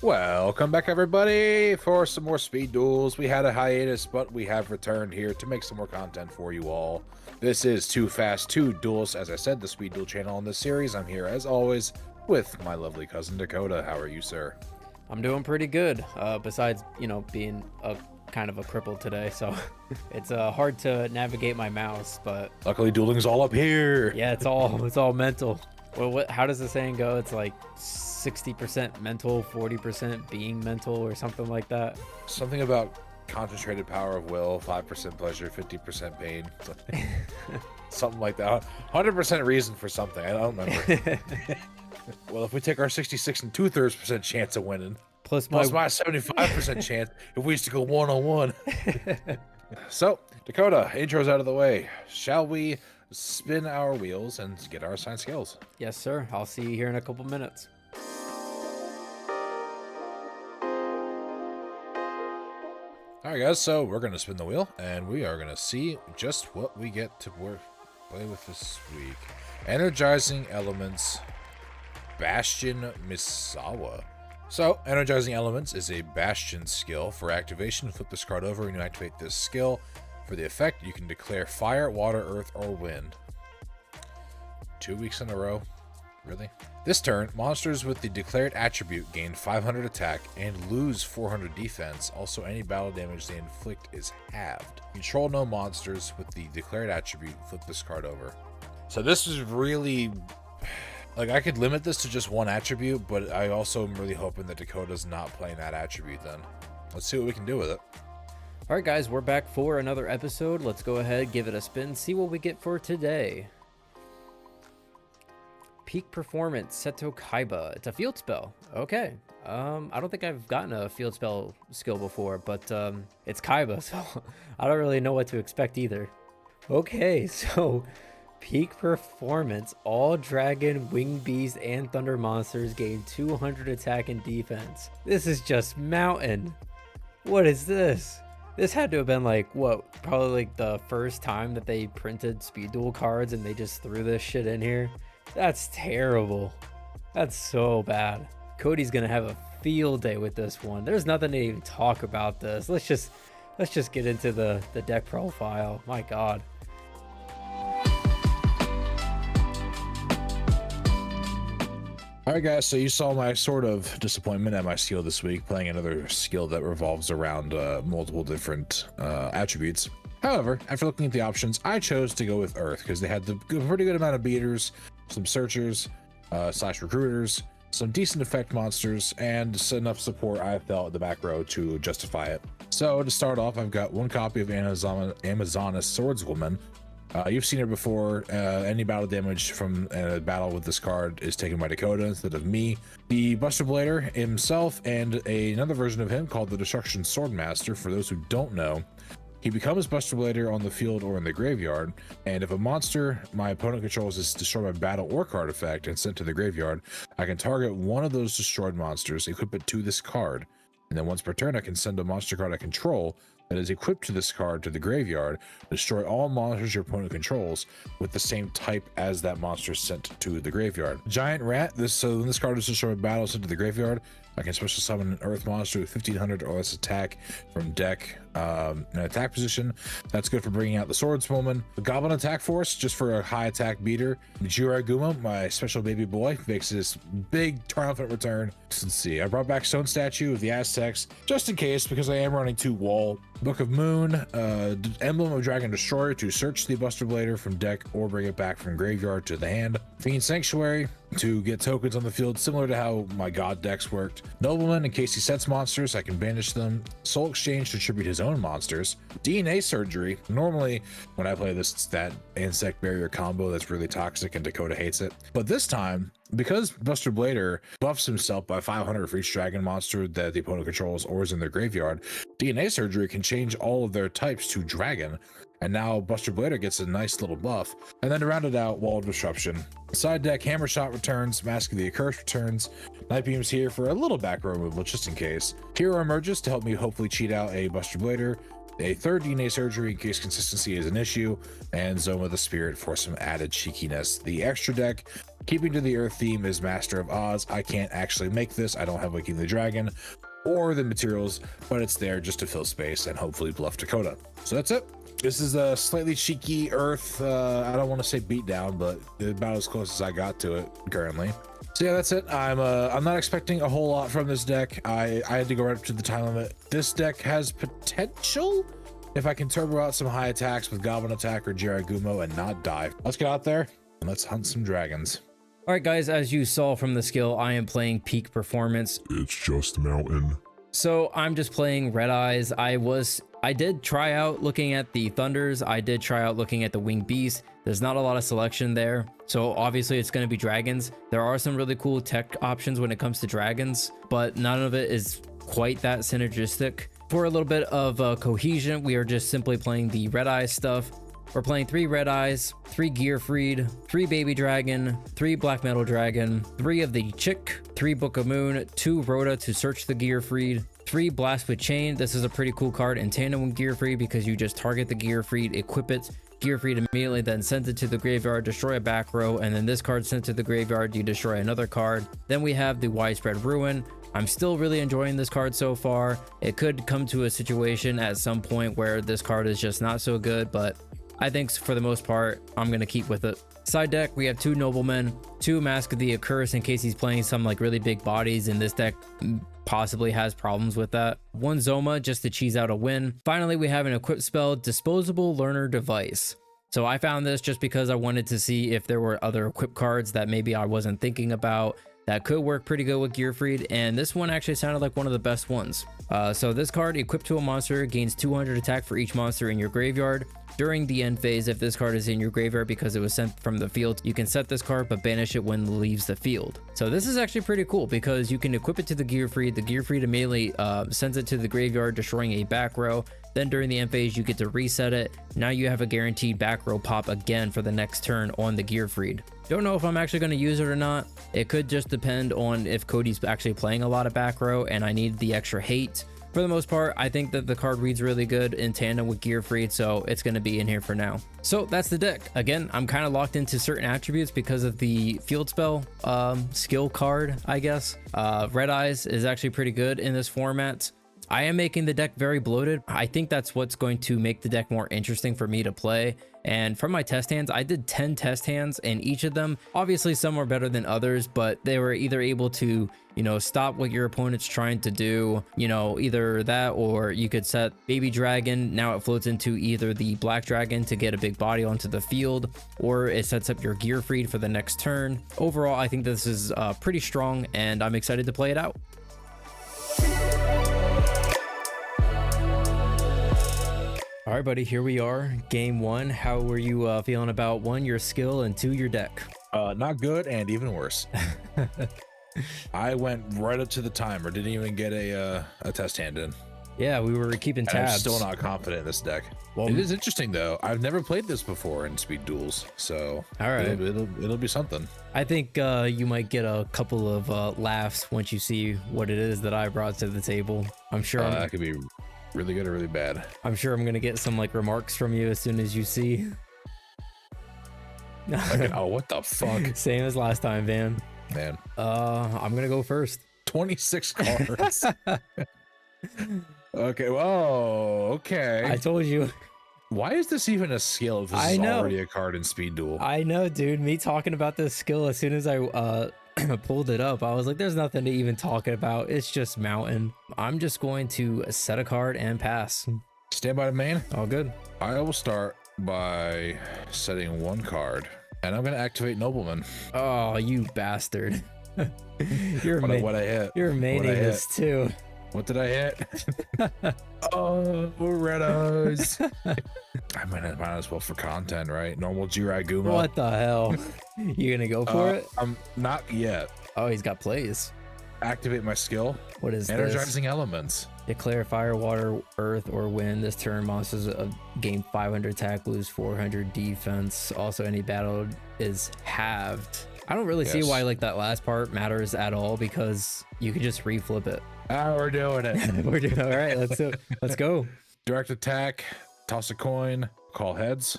Welcome back, everybody, for some more Speed Duels. We had a hiatus, but we have returned here to make some more content for you all. This is Too Fast 2 Duels, as I said, the Speed Duel channel in this series. I'm here, as always, with my lovely cousin Dakota. How are you, sir? I'm doing pretty good. Besides, being a kind of a cripple today, so it's hard to navigate my mouse. But Luckily, dueling's all up here. yeah, it's all mental. Well, how does the saying go? It's like 60% mental, 40% being mental, or something like that. Something about concentrated power of will, 5% pleasure, 50% pain. Something like that. 100% reason for something. I don't remember. Well, if we take our 66 and 2/3% chance of winning, Plus plus my 75% chance if we used to go one-on-one. So, Dakota, intro's out of the way. Shall we spin our wheels and get our assigned skills? Yes, sir. I'll see you here in a couple minutes. Alright guys, so we're going to spin the wheel, and we are going to see just what we get to play with this week. Energizing Elements, Bastion Misawa. So, Energizing Elements is a Bastion skill. For activation, flip this card over and you activate this skill. For the effect, you can declare fire, water, earth, or wind. 2 weeks in a row. Really? This turn, monsters with the declared attribute gain 500 attack and lose 400 defense. Also, any battle damage they inflict is halved. Control no monsters with the declared attribute. Flip this card over. So this is really... Like, I could limit this to just one attribute, but I also am really hoping that Dakota's not playing that attribute then. Let's see what we can do with it. All right, guys, we're back for another episode. Let's go ahead, give it a spin, see what we get for today. Peak Performance, Seto Kaiba. It's a field spell. Okay. I don't think I've gotten a field spell skill before, but it's Kaiba, so I don't really know what to expect either. Okay, so Peak Performance. All dragon, winged beast, and thunder monsters gain 200 attack and defense. This is just mountain. What is this? This had to have been like, what, probably like the first time that they printed Speed Duel cards and they just threw this shit in here. That's terrible. That's so bad. Cody's gonna have a field day with this one. There's nothing to even talk about this. Let's just get into the deck profile. My God. Alright guys, so you saw my sort of disappointment at my skill this week, playing another skill that revolves around multiple different attributes. However, after looking at the options, I chose to go with Earth because they had the pretty good amount of beaters, some searchers, slash recruiters, some decent effect monsters, and enough support I felt in the back row to justify it. So to start off, I've got one copy of Amazoness Swordswoman. You've seen her before. Any battle damage from a battle with this card is taken by Dakota instead of me. The Buster Blader himself and another version of him called the Destruction Swordmaster. For those who don't know, he becomes Buster Blader on the field or in the graveyard, and if a monster my opponent controls is destroyed by battle or card effect and sent to the graveyard, I can target one of those destroyed monsters, equip it to this card, and then once per turn I can send a monster card I control that is equipped to this card to the graveyard, destroy all monsters your opponent controls with the same type as that monster sent to the graveyard. Giant Rat, so when this card is destroyed by battle sent to the graveyard, I can special summon an earth monster with 1500 or less attack from deck in an attack position. That's good for bringing out the Swordswoman. The Goblin Attack Force, just for a high attack beater. Jiraguma, my special baby boy, makes this big triumphant return. Let's see, I brought back Stone Statue of the Aztecs, just in case, because I am running 2 wall. Book of Moon, Emblem of Dragon Destroyer to search the Buster Blader from deck or bring it back from graveyard to the hand. Fiend Sanctuary to get tokens on the field, similar to how my God decks worked. Nobleman, in case he sets monsters, I can banish them. Soul Exchange to tribute his own monsters. DNA Surgery, normally when I play this, it's that insect barrier combo that's really toxic and Dakota hates it. But this time, because Buster Blader buffs himself by 500 for each dragon monster that the opponent controls or is in their graveyard, DNA Surgery can change all of their types to dragon, and now Buster Blader gets a nice little buff. And then to round it out, Wall of Disruption. Side deck, Hammer Shot returns, Mask of the Accursed returns, Night Beam's here for a little back row removal just in case. Hero emerges to help me hopefully cheat out a Buster Blader, a third DNA Surgery in case consistency is an issue, and Zone of the Spirit for some added cheekiness. The extra deck Keeping to the Earth theme is Master of Oz. I can't actually make this. I don't have Waking the Dragon or the materials, but it's there just to fill space and hopefully bluff Dakota. So that's it. This is a slightly cheeky Earth. I don't want to say beat down, but about as close as I got to it currently. So yeah, that's it. I'm not expecting a whole lot from this deck. I had to go right up to the time limit. This deck has potential if I can turbo out some high attacks with Goblin Attack or YuGiOh and not die. Let's get out there and let's hunt some dragons. All right, guys, as you saw from the skill, I am playing peak performance. It's just mountain. So I'm just playing Red Eyes. I did try out looking at the Thunders. I did try out looking at the Winged Beast. There's not a lot of selection there. So obviously it's going to be dragons. There are some really cool tech options when it comes to dragons, but none of it is quite that synergistic. For a little bit of cohesion, we are just simply playing the Red Eyes stuff. We're playing 3 Red Eyes, 3 Gear Freed, 3 Baby Dragon, 3 Black Metal Dragon, 3 of the Chick, 3 Book of Moon, 2 Rhoda to search the Gear Freed, 3 Blast with Chain. This is a pretty cool card in tandem with Gear Freed because you just target the Gear Freed, equip it, Gear Freed immediately, then send it to the graveyard, destroy a back row, and then this card sent to the graveyard, you destroy another card. Then we have the Widespread Ruin. I'm still really enjoying this card so far. It could come to a situation at some point where this card is just not so good, but I think for the most part, I'm going to keep with it. Side deck, we have 2 Noblemen, 2 Mask of the Accursed in case he's playing some like really big bodies, and this deck possibly has problems with that. 1 Zoma just to cheese out a win. Finally, we have an equipped spell, Disposable Learner Device. So I found this just because I wanted to see if there were other equipped cards that maybe I wasn't thinking about that could work pretty good with Gear Freed, and this one actually sounded like one of the best ones. So this card, equipped to a monster, gains 200 attack for each monster in your graveyard. During the end phase, if this card is in your graveyard because it was sent from the field, you can set this card but banish it when it leaves the field. So this is actually pretty cool because you can equip it to the Gear Freed. The Gear Freed immediately sends it to the graveyard, destroying a back row. Then during the end phase, you get to reset it. Now you have a guaranteed back row pop again for the next turn on the Gear Freed. Don't know if I'm actually going to use it or not. It could just depend on if Cody's actually playing a lot of back row and I need the extra hate. For the most part, I think that the card reads really good in tandem with Gear Freed, so it's going to be in here for now. So that's the deck. Again, I'm kind of locked into certain attributes because of the field spell skill card, I guess. Red Eyes is actually pretty good in this format. I am making the deck very bloated. I think that's what's going to make the deck more interesting for me to play. And from my test hands, I did 10 test hands, and each of them, obviously some were better than others, but they were either able to, you know, stop what your opponent's trying to do, you know, either that, or you could set Baby Dragon. Now it floats into either the Black Dragon to get a big body onto the field, or it sets up your Gear Freed for the next turn. Overall, I think this is pretty strong, and I'm excited to play it out. All right, buddy, here we are, game 1. How were you feeling about 1, your skill, and 2, your deck? Not good and even worse. I went right up to the timer, didn't even get a test hand in. Yeah, we were keeping And tabs. I'm still not confident in this deck. Well, it is interesting though. I've never played this before in Speed Duels, so all right, it'll be something. I think you might get a couple of laughs once you see what it is that I brought to the table. I'm sure That could be really good or really bad. I'm sure I'm gonna get some like remarks from you as soon as you see. Like, oh, what the fuck? Same as last time, Van. Man. I'm gonna go first. 26 cards. Okay. Whoa. Okay. I told you. Why is this even a skill if this I is know. already a card in Speed Duel? I know, dude. Me talking about this skill as soon as I pulled it up, I was like, there's nothing to even talk about. It's just mountain. I'm just going to set a card and pass. Stand by the main. All good. I will start by setting 1 card, and I'm going to activate Nobleman. Oh, you bastard. You're What I hit. You're maining this too. What did I hit? Oh, Red Eyes. I might as well for content, right? Normal YuGiOh. What the hell? You gonna go for it? I'm not yet. Oh, he's got plays. Activate my skill. What is Energizing Elements. Declare fire, water, earth, or wind. This turn, monsters gain 500 attack, lose 400 defense. Also, any battle is halved. I don't really see why like that last part matters at all because you could just reflip it. We're doing it. We're doing all right. Let's go. Direct attack. Toss a coin. Call heads.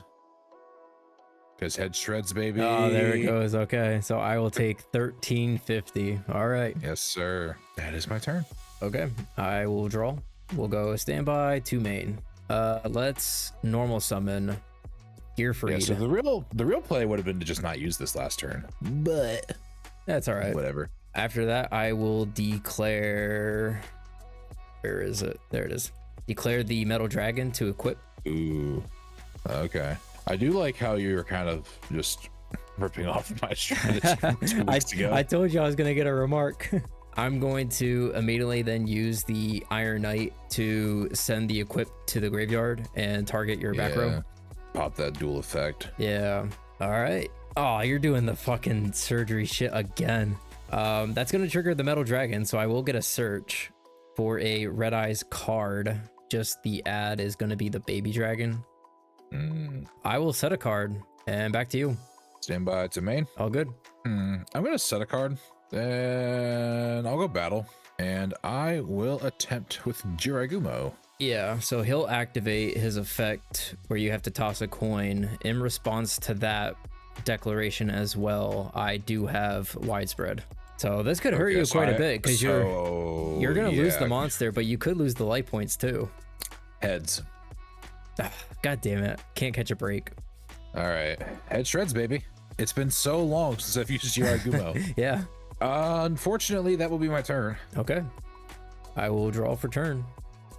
Because head shreds, baby. Oh, there it goes. Okay, so I will take 1350. All right. Yes, sir. That is my turn. Okay, I will draw. We'll go standby to main. Let's normal summon Gearfried. Yeah, so the real play would have been to just not use this last turn, but that's all right. Whatever. After that, I will declare. Where is it? There it is. Declare the metal dragon to equip. Ooh. Okay. I do like how you're kind of just ripping off my strategy from 2 weeks ago. I told you I was gonna get a remark. I'm going to immediately then use the Iron Knight to send the equip to the graveyard and target your back row. Pop that dual effect. Yeah. All right. Oh, you're doing the fucking surgery shit again. That's gonna trigger the metal dragon, so I will get a search for a Red Eyes card. Just the ad is gonna be the baby dragon. I will set a card and back to you. Stand by to main. All good. I'm gonna set a card, then I'll go battle, and I will attempt with YuGiOh. Yeah, so he'll activate his effect where you have to toss a coin. In response to that declaration as well, I do have widespread. So this could hurt you quite a bit because you're gonna lose the monster, but you could lose the life points too. Heads. God damn it. Can't catch a break. All right. Head shreds, baby. It's been so long since I've used YuGiOh. Yeah. Unfortunately, that will be my turn. Okay. I will draw for turn.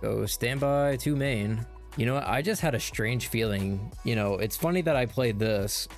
Go standby to main. You know what? I just had a strange feeling. You know, it's funny that I played this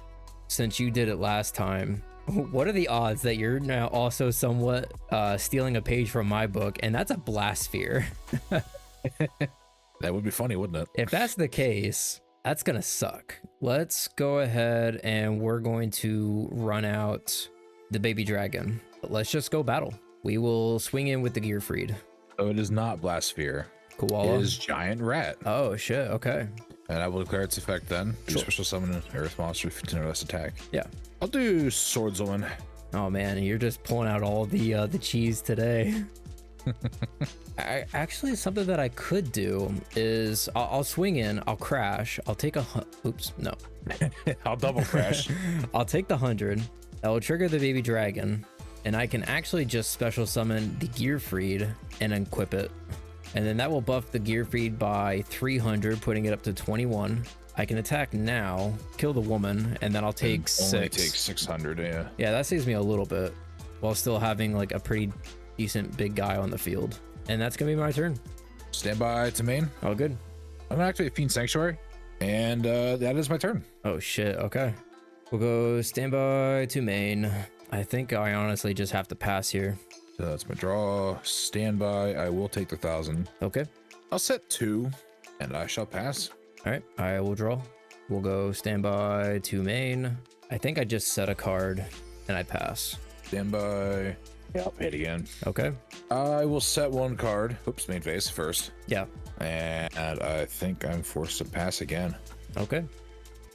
since you did it last time. What are the odds that you're now also somewhat stealing a page from my book? And that's a Blastsphere. That would be funny, wouldn't it? If that's the case, that's gonna suck. Let's go ahead and we're going to run out the baby dragon. Let's just go battle. We will swing in with the Gearfried. So it is not Blastsphere. Koala. It is Giant Rat. Oh shit, okay. And I will declare its effect then. Sure. Special summon an earth monster with 15 or less attack. Yeah. I'll do Swordswoman. Oh man, you're just pulling out all the cheese today. Actually, something that I could do is I'll swing in, I'll crash, I'll take oops, no. I'll double crash. I'll take the 100. That will trigger the baby dragon, and I can actually just special summon the Gearfried and equip it. And then that will buff the Gearfried by 300, putting it up to 21. I can attack now, kill the woman, and then I'll take Only 6. take 600, yeah. Yeah, that saves me a little bit while still having like a pretty decent big guy on the field. And that's gonna be my turn. Stand by to main. Oh, good. I'm gonna activate Fiend Sanctuary, and that is my turn. Oh shit, okay. We'll go standby to main. I think I honestly just have to pass here. So that's my draw. Standby. I will take the 1,000. Okay. I'll set 2, and I shall pass. All right, I will draw. We'll go standby to main. I think I just set a card and I pass. Standby. Yep, hit again. Okay. I will set 1 card. Oops, main phase first. Yeah. And I think I'm forced to pass again. Okay.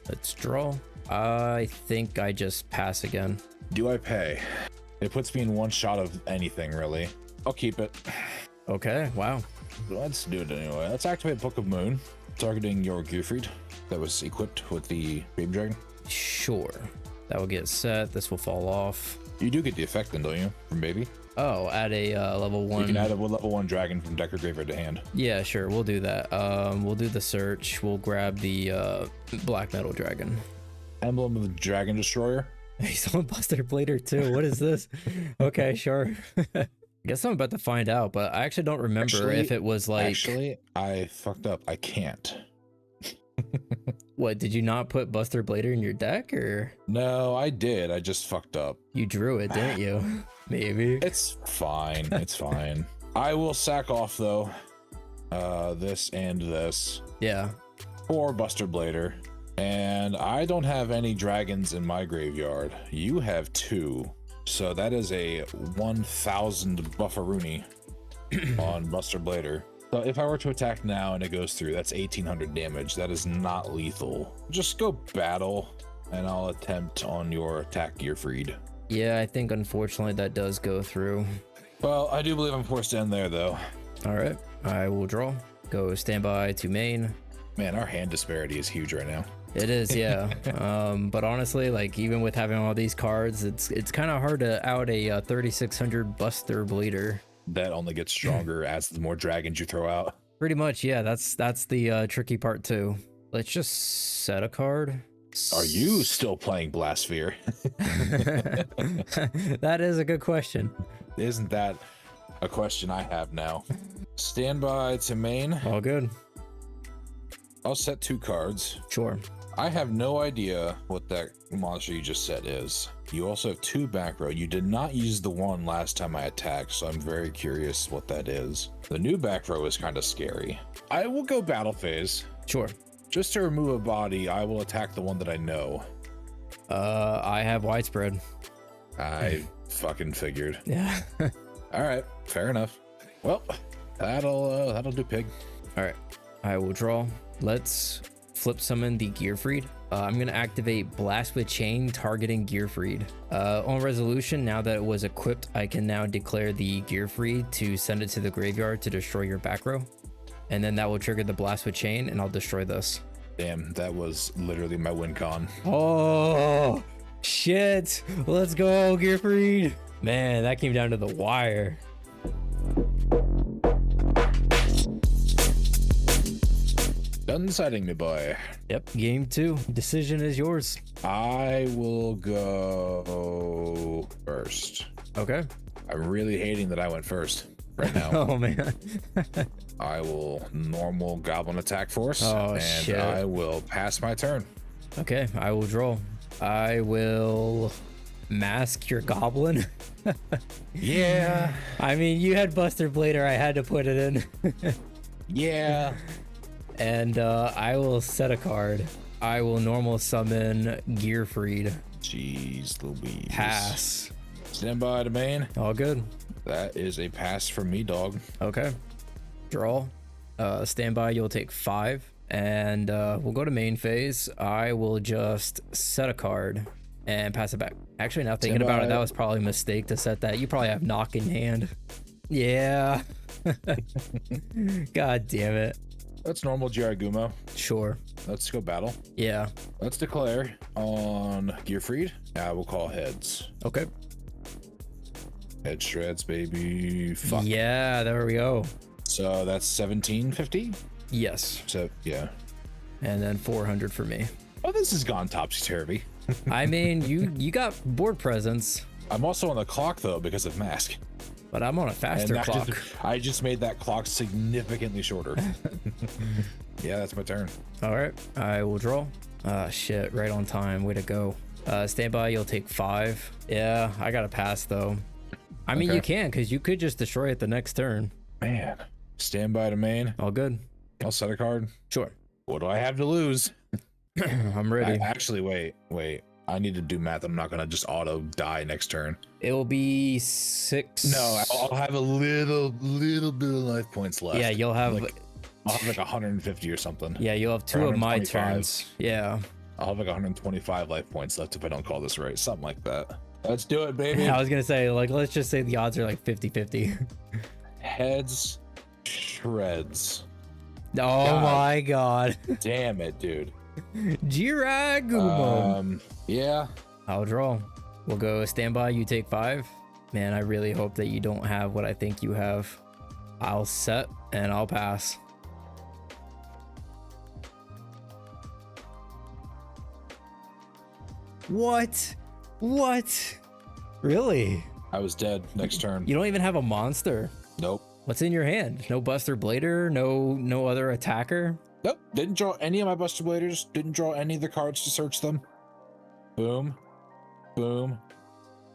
Let's draw. I think I just pass again. Do I pay? It puts me in 1 shot of anything, really. I'll keep it. Okay, wow. Let's do it anyway. Let's activate Book of Moon, targeting your Gearfried that was equipped with the Baby Dragon. Sure. That will get set. This will fall off. You do get the effect then, don't you? From Baby? Oh, add a level 1. You can add a level 1 dragon from deck or graveyard to hand. Yeah, sure. We'll do that. We'll do the search. We'll grab the black metal dragon. Emblem of the Dragon Destroyer. He's on Buster Blader too. What is this? Okay, sure. I guess I'm about to find out, but I actually don't remember if it was like... Actually, I fucked up. I can't. What, did you not put Buster Blader in your deck, or? No, I did. I just fucked up. You drew it, didn't you? Maybe. It's fine. It's fine. I will sack off, though, this and this. Yeah. For Buster Blader. And I don't have any dragons in my graveyard. You have 2. So that is a 1,000 bufferoonie on Buster Blader. So if I were to attack now and it goes through, that's 1,800 damage. That is not lethal. Just go battle, and I'll attempt on your attack Gearfried. Yeah, I think unfortunately that does go through. Well, I do believe I'm forced to end there, though. All right, I will draw. Go standby to main. Man, our hand disparity is huge right now. It is, yeah. But honestly, like even with having all these cards, it's kind of hard to out a 3600 Buster Blader. That only gets stronger as the more dragons you throw out. Pretty much, yeah. That's the tricky part too. Let's just set a card. Are you still playing Blastsphere? That is a good question. Isn't that a question I have now? Standby to main. All good. I'll set 2 cards. Sure. I have no idea what that monster you just said is. You also have 2 back row. You did not use the one last time I attacked, so I'm very curious what that is. The new back row is kind of scary. I will go battle phase. Sure. Just to remove a body, I will attack the one that I know. I have widespread. I fucking figured. Yeah. All right, fair enough. Well, that'll do, pig. All right, I will draw. Let's flip summon the Gearfried. I'm gonna activate Blast with Chain targeting Gearfried. On resolution, now that it was equipped, I can now declare the Gearfried to send it to the graveyard to destroy your back row. And then that will trigger the Blast with Chain and I'll destroy this. Damn, that was literally my win con. Oh, shit. Let's go, Gearfried. Man, that came down to the wire. Done deciding, me boy. Yep, game 2. Decision is yours. I will go first. Okay. I'm really hating that I went first right now. Oh, man. I will normal goblin attack force. Oh, and shit. I will pass my turn. Okay, I will draw. I will mask your goblin. Yeah. I mean, you had Buster Blader. I had to put it in. Yeah. And I will set a card. I will normal summon Gearfried. Jeez Louise. Pass. Stand by to main. All good. That is a pass from me, dog. Okay. Draw. Standby, you'll take 5. And we'll go to main phase. I will just set a card and pass it back. Actually, now thinking about it, that was probably a mistake to set that. You probably have knock in hand. Yeah. God damn it. That's normal YuGiOh. Sure. Let's go battle. Yeah. Let's declare on Gearfried. I will call heads. Okay. Head shreds, baby. Fuck. Yeah, there we go. So that's 1750. Yes. So yeah. And then 400 for me. Oh, this has gone topsy-turvy. I mean, you got board presence, I'm also on the clock though because of mask. but I'm on a faster And clock. I just made that clock significantly shorter. Yeah, that's my turn. All right, I will draw. Shit, right on time. Way to go. Stand by, you'll take 5. Yeah, I gotta pass though. I mean, you can, because you could just destroy it the next turn. Man, stand by to main. All good. I'll set a card. Sure. What do I have to lose? I'm ready. Actually, wait. I need to do math. I'm not gonna just auto die next turn. It will be 6. No, I'll have a little bit of life points left. Yeah, you'll have. I'll have like 150 or something. Yeah, you'll have 2 of my 125. turns. Yeah. I'll have like 125 life points left if I don't call this right. Something like that. Let's do it, baby. I was gonna say, like, let's just say the odds are like 50-50. Heads, shreds. Oh God. my god. Damn it, dude. Jiragumo. Yeah. I'll draw. We'll go standby, you take 5. Man, I really hope that you don't have what I think you have. I'll set and I'll pass. What? Really? I was dead next turn. You don't even have a monster? Nope. What's in your hand? No Buster Blader? No other attacker? Nope. Didn't draw any of my Buster Bladers. Didn't draw any of the cards to search them. Boom. Boom.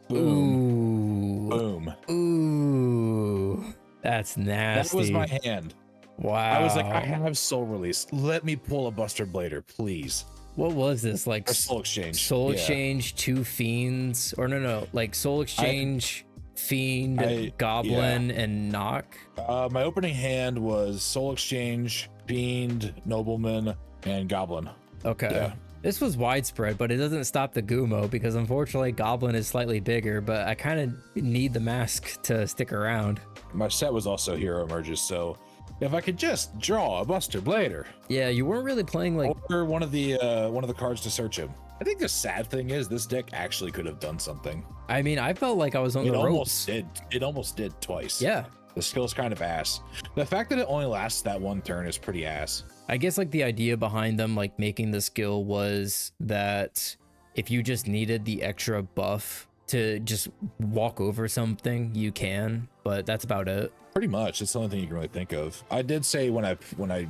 Boom. Ooh. Boom. Ooh. That's nasty. That was my hand. Wow. I was like, I have soul release. Let me pull a Buster Blader, please. What was this? Like Or soul exchange. Soul Yeah. Exchange, 2 fiends, or no, like Soul Exchange, Fiend, Goblin, and Knock. My opening hand was Soul Exchange, Fiend, Nobleman, and Goblin. Okay. Yeah. This was widespread, but it doesn't stop the Gumo because unfortunately Goblin is slightly bigger, but I kind of need the mask to stick around. My set was also Hero Emerges, so If I could just draw a Buster Blader. Yeah, you weren't really playing like or one of the cards to search him. I think the sad thing is this deck actually could have done something. I mean, I felt like I was on the ropes. It almost did twice. Yeah. The skill's kind of ass. The fact that it only lasts that one turn is pretty ass. I guess like the idea behind them like making the skill was that if you just needed the extra buff to just walk over something, you can, but that's about it. Pretty much. It's the only thing you can really think of. I did say when I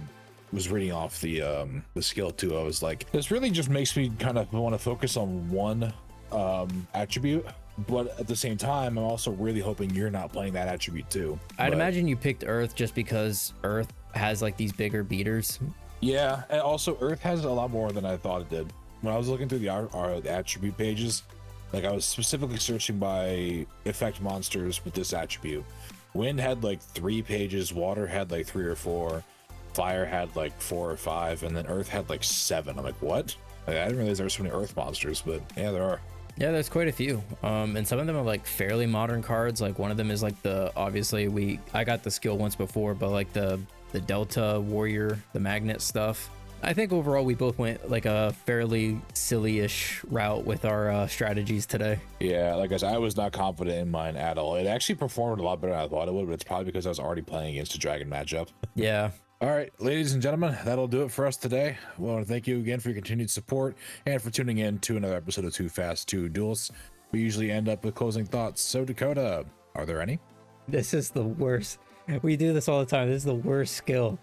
was reading off the skill too, I was like, this really just makes me kind of want to focus on one attribute. But at the same time, I'm also really hoping you're not playing that attribute too. I'd imagine you picked Earth just because Earth has like these bigger beaters. Yeah, and also Earth has a lot more than I thought it did. When I was looking through the attribute pages, like I was specifically searching by effect monsters with this attribute. Wind had like 3 pages, water had like 3 or 4, fire had like 4 or 5, and then Earth had like 7. I'm like, what? Like, I didn't realize there were so many Earth monsters, but yeah, there are. Yeah, there's quite a few. And some of them are like fairly modern cards. Like one of them is like I got the skill once before, but like the Delta Warrior, the magnet stuff. I think overall we both went like a fairly silly-ish route with our strategies today. Yeah, like I said, I was not confident in mine at all. It actually performed a lot better than I thought it would, but it's probably because I was already playing against a dragon matchup. Yeah. All right, ladies and gentlemen, that'll do it for us today. We want to thank you again for your continued support and for tuning in to another episode of Too Fast 2 Duels. We usually end up with closing thoughts. So Dakota, are there any? This is the worst. We do this all the time. This is the worst skill.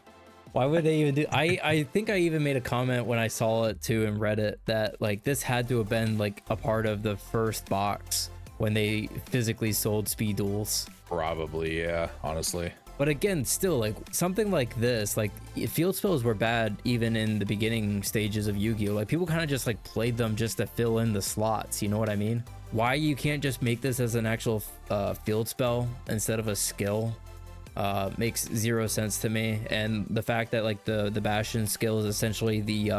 Why would they even do? I think I even made a comment when I saw it too in Reddit that like this had to have been like a part of the first box when they physically sold Speed Duels. Probably, yeah, honestly. But again, still like something like this, like field spells were bad even in the beginning stages of Yu-Gi-Oh! Like people kind of just like played them just to fill in the slots. You know what I mean? Why you can't just make this as an actual field spell instead of a skill makes zero sense to me. And the fact that like the Bastion skill is essentially the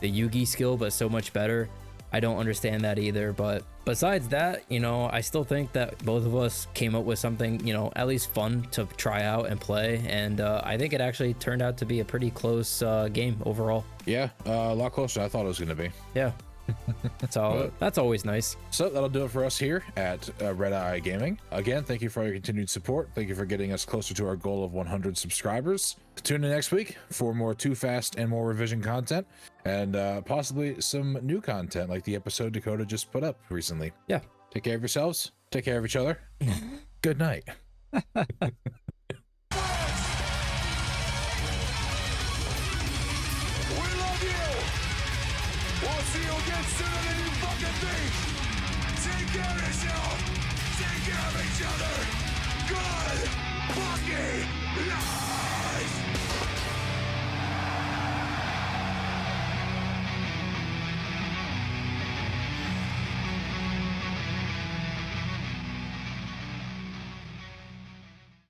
Yugi skill, but so much better. I don't understand that either. But besides that, you know, I still think that both of us came up with something, you know, at least fun to try out and play. And I think it actually turned out to be a pretty close game overall. Yeah, a lot closer than I thought it was going to be. Yeah. So that's always nice. So that'll do it for us here at Red Eye Gaming. Again, thank you for your continued support. Thank you for getting us closer to our goal of 100 subscribers. Tune in next week for more Too Fast and more revision content, and possibly some new content like the episode Dakota just put up recently. Yeah. Take care of yourselves. Take care of each other. Good night. We'll see you again sooner than you fucking think! Take care of yourself! Take care of each other! Good!